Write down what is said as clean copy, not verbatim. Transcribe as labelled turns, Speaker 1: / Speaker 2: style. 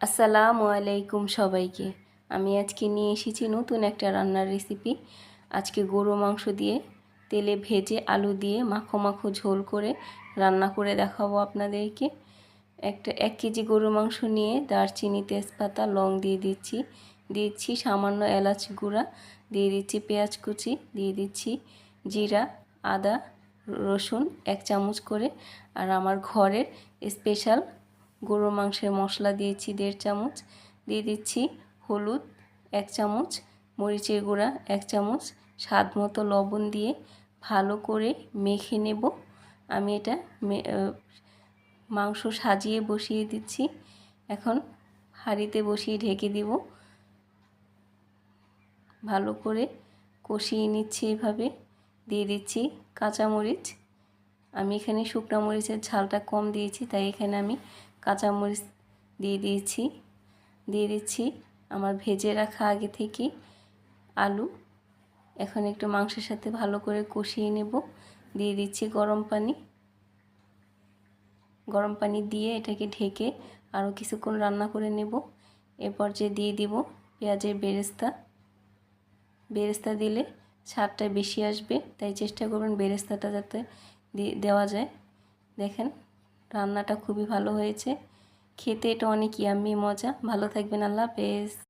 Speaker 1: আসসালামু আলাইকুম সবাইকে। আমি আজকে নিয়ে এসেছি নতুন একটা রান্নার রেসিপি। আজকে গরু মাংস দিয়ে তেলে ভেজে আলু দিয়ে মাখো মাখো ঝোল করে রান্না করে দেখাবো আপনাদেরকে। 1 কেজি গরু মাংস নিয়ে দারচিনি, তেজপাতা, লং দিয়ে দিচ্ছি সামান্য এলাচ গুঁড়া, দিয়ে দিচ্ছি পেঁয়াজ কুচি, দিয়ে দিচ্ছি জিরা, আদা, রসুন 1 চামচ করে, আর আমার ঘরের স্পেশাল গরুর মাংসের মশলা দিয়েছি 1.5 চামচ, দিয়ে দিচ্ছি হলুদ 1 চামচ, মরিচের গুঁড়া 1 চামচ, স্বাদ মতো লবণ দিয়ে ভালো করে মেখে নেব। আমি এটা মাংস সাজিয়ে বসিয়ে দিচ্ছি। এখন হাঁড়িতে বসিয়ে ঢেকে দিব। ভালো করে কষিয়ে নিচ্ছি এভাবে। দিয়ে দিচ্ছি কাঁচামরিচ। আমি এখানে শুকনো মরিচের ঝালটা কম দিয়েছি, তাই এখানে আমি কাঁচামরিচ দিয়ে দিচ্ছি আমার ভেজে রাখা আগে থেকে আলু। এখন একটু মাংসের সাথে ভালো করে কষিয়ে নেব। দিয়ে দিচ্ছি গরম পানি দিয়ে এটাকে ঢেকে আরও কিছুক্ষণ রান্না করে নেব। এরপর যে দিয়ে দিব পেঁয়াজের বেরেস্তা দিলে স্বাদটা বেশি আসবে, তাই চেষ্টা করবেন বেরেস্তাটা যাতে দেওয়া যায়। দেখেন রান্নাটা খুবই ভালো হয়েছে, খেতে এটা অনেক ইয়াম্মি মজা। ভালো থাকবেন, আল্লাহ হাফেজ।